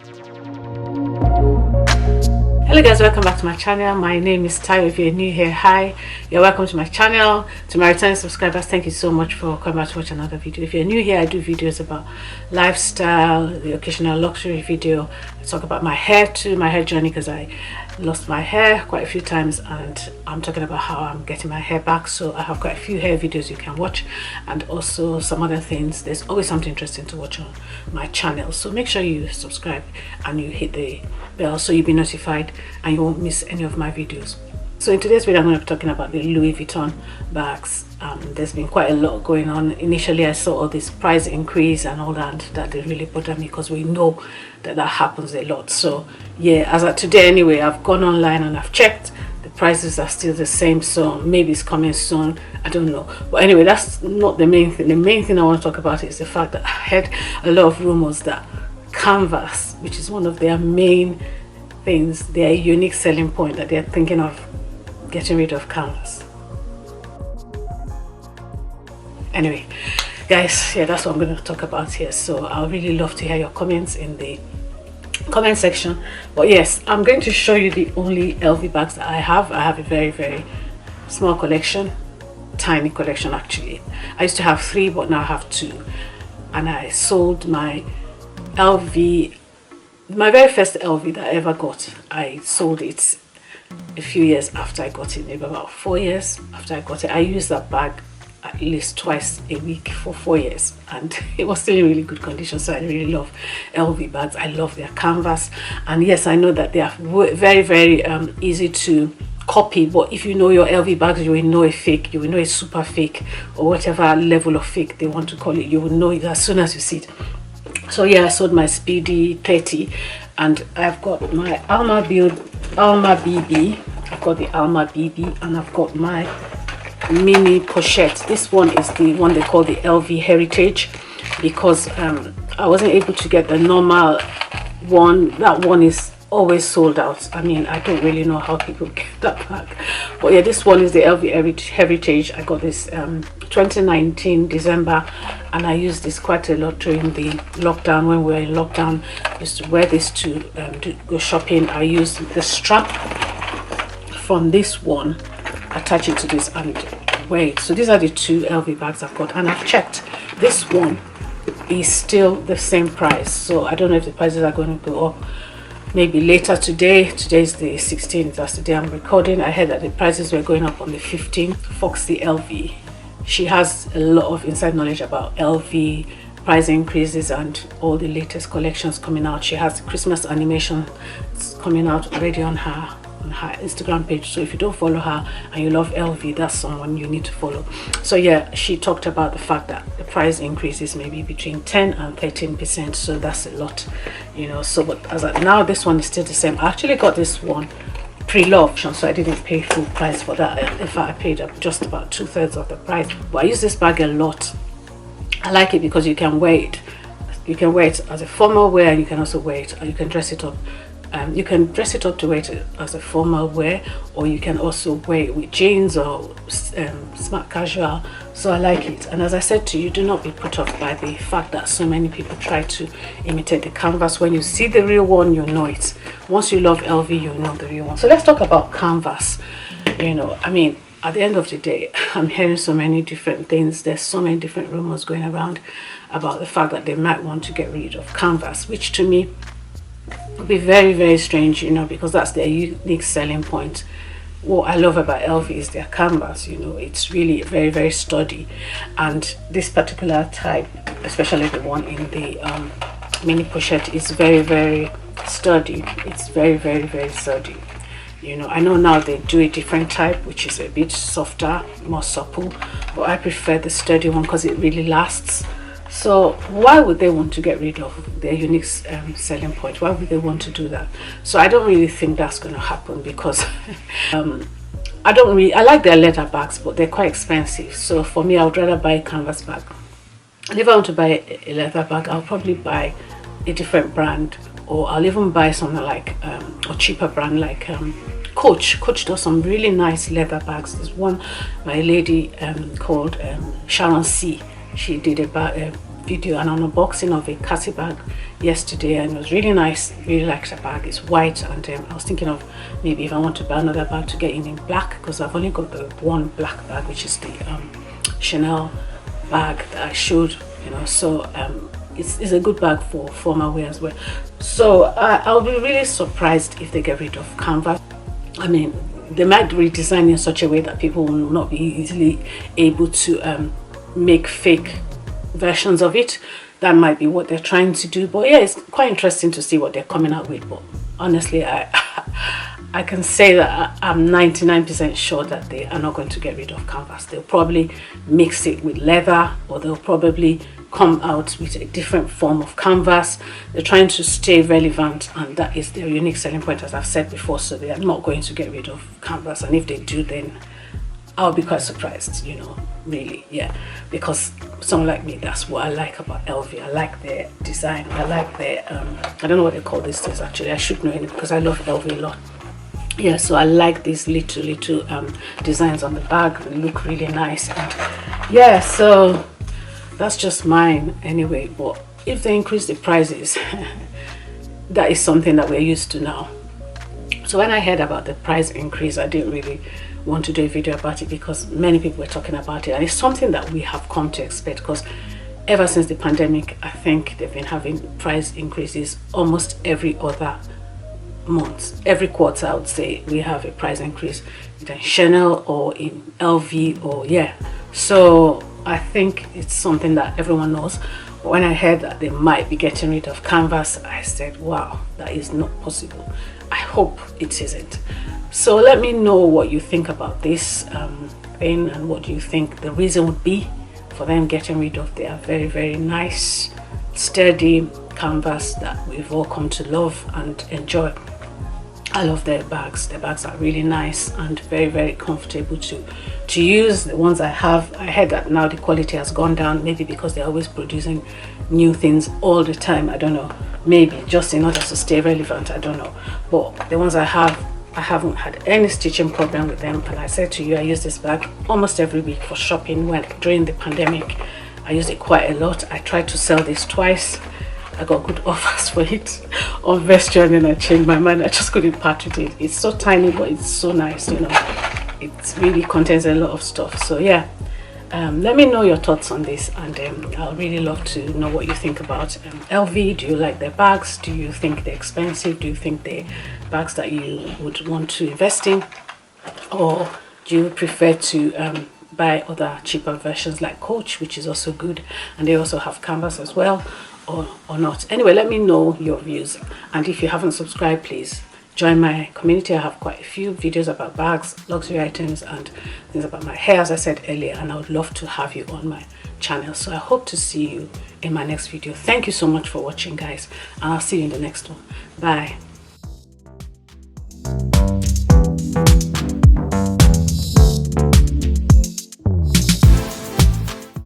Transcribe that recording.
Hello guys, welcome back to my channel. My name is Tayo. If you're new here, hi, you're welcome to my channel. To my returning subscribers, thank you so much for coming back to watch another video. If you're new here, I do videos about lifestyle, the occasional luxury video. I talk about my hair too, my hair journey, because I lost my hair quite a few times, and I'm talking about how I'm getting my hair back. So I have quite a few hair videos you can watch, and also some other things. There's always something interesting to watch on my channel, so make sure you subscribe and you hit the bell so you'll be notified and you won't miss any of my videos. So in today's video, I'm going to be talking about the Louis Vuitton bags. There's been quite a lot going on. Initially, I saw all this price increase and all that did really bother me, because we know that happens a lot. So yeah, as of today anyway, I've gone online and I've checked. The prices are still the same, so maybe it's coming soon, I don't know. But anyway, that's not the main thing. The main thing I want to talk about is the fact that I heard a lot of rumors that canvas, which is one of their main things, their unique selling point, that they're thinking of getting rid of canvas. Anyway guys, yeah, that's what I'm going to talk about here. So I'll really love to hear your comments in the comment section. But yes, I'm going to show you the only LV bags that I have. I have a very small collection, tiny collection actually. I used to have 3, but now I have 2, and I sold my LV, my very first LV that I ever got. I sold it a few years after I got it, maybe about 4 years after I got it. I used that bag at least twice a week for 4 years, and it was still in really good condition. So I really love LV bags. I love their canvas, and yes, I know that they are very easy to copy, but if you know your LV bags, you will know a fake, you will know a super fake, or whatever level of fake they want to call it. You will know it as soon as you see it. So yeah, I sold my Speedy 30, and I've got my Alma BB. I've got the Alma BB, and I've got my mini pochette. This one is the one they call the LV Heritage, because I wasn't able to get the normal one. That one is always sold out. I mean, I don't really know how people get that bag, but yeah, this one is the LV Heritage. I got this 2019 December, and I used this quite a lot during the lockdown. When we were in lockdown, I used to wear this to go shopping. I used the strap from this one, attach it to this, and wear it. So these are the 2 LV bags I've got, and I've checked. This one is still the same price, so I don't know if the prices are going to go up maybe later today. Today's the 16th, that's the day I'm recording. I heard that the prices were going up on the 15th. Foxy LV, she has a lot of inside knowledge about LV price increases and all the latest collections coming out. She has Christmas animation coming out already on her Instagram page. So if you don't follow her and you love LV, that's someone you need to follow. So yeah, she talked about the fact that the price increases maybe between 10 and 13%, so that's a lot, you know. So but as of now, this one is still the same. I actually got this one pre-loved, so I didn't pay full price for that. In fact, I paid just about 2/3 of the price. But I use this bag a lot. I like it because you can wear it. You can wear it as a formal wear, and you can also wear it, or you can dress it up. You can dress it up to wear it as a formal wear, or you can also wear it with jeans or smart casual. So I like it. And as I said to you, do not be put off by the fact that so many people try to imitate the canvas. When you see the real one, you know it. Once you love LV, you know the real one. So let's talk about canvas. You know, I mean, at the end of the day, I'm hearing so many different things. There's so many different rumors going around about the fact that they might want to get rid of canvas, which to me would be very strange, you know, because that's their unique selling point. What I love about LV is their canvas. You know, it's really very sturdy, and this particular type, especially the one in the mini pochette, is very sturdy. It's very sturdy. You know, I know now they do a different type which is a bit softer, more supple, but I prefer the sturdy one because it really lasts. So why would they want to get rid of their unique selling point? Why would they want to do that? So I don't really think that's going to happen, because I like their leather bags, but they're quite expensive. So for me, I would rather buy a canvas bag. And if I want to buy a leather bag, I'll probably buy a different brand, or I'll even buy something like a cheaper brand like Coach. Coach does some really nice leather bags. There's one by a lady called Sharon C. She did a video and an unboxing of a Cassie bag yesterday, and it was really nice. Really liked the bag. It's white, and I was thinking of maybe if I want to buy another bag to get in black, because I've only got the one black bag, which is the Chanel bag that I showed, you know. So it's a good bag for formal wear as well. So I'll be really surprised if they get rid of canvas. I mean, they might redesign in such a way that people will not be easily able to make fake versions of it. That might be what they're trying to do. But yeah, it's quite interesting to see what they're coming out with. But honestly, I can say that I'm 99% sure that they are not going to get rid of canvas. They'll probably mix it with leather, or they'll probably come out with a different form of canvas. They're trying to stay relevant, and that is their unique selling point, as I've said before. So they are not going to get rid of canvas, and if they do, then I'll be quite surprised, you know, really. Yeah, because someone like me, that's what I like about LV. I like their design. I like their I don't know what they call these things actually. I should know it because I love LV a lot. Yeah, so I like these little designs on the bag. They look really nice, and yeah, so that's just mine anyway. But if they increase the prices, that is something that we're used to now. So when I heard about the price increase, I didn't really want to do a video about it because many people were talking about it, and it's something that we have come to expect, because ever since the pandemic, I think they've been having price increases almost every other month. Every quarter, I would say we have a price increase in Chanel or in LV, or yeah. So I think it's something that everyone knows. But when I heard that they might be getting rid of canvas, I said, wow, that is not possible. I hope it isn't. So let me know what you think about this thing, and what do you think the reason would be for them getting rid of their very, very nice, sturdy canvas that we've all come to love and enjoy. I love their bags. Their bags are really nice and very, very comfortable to use. The ones I have, I heard that now the quality has gone down, maybe because they're always producing new things all the time. I don't know, maybe just in order to stay relevant, I don't know. But the ones I have, I haven't had any stitching problem with them. And I said to you, I use this bag almost every week for shopping. When during the pandemic, I used it quite a lot. I tried to sell this twice. I got good offers for it on Vesture, and then I changed my mind. I just couldn't part with it. It's so tiny, but it's so nice, you know. It really contains a lot of stuff. So yeah, let me know your thoughts on this, and I'll really love to know what you think about LV. Do you like their bags? Do you think they're expensive? Do you think they're bags that you would want to invest in, or do you prefer to buy other cheaper versions like Coach, which is also good, and they also have canvas as well, or not? Anyway, let me know your views, and if you haven't subscribed, please join my community. I have quite a few videos about bags, luxury items, and things about my hair, as I said earlier, and I would love to have you on my channel. So I hope to see you in my next video. Thank you so much for watching, guys, and I'll see you in the next one. Bye.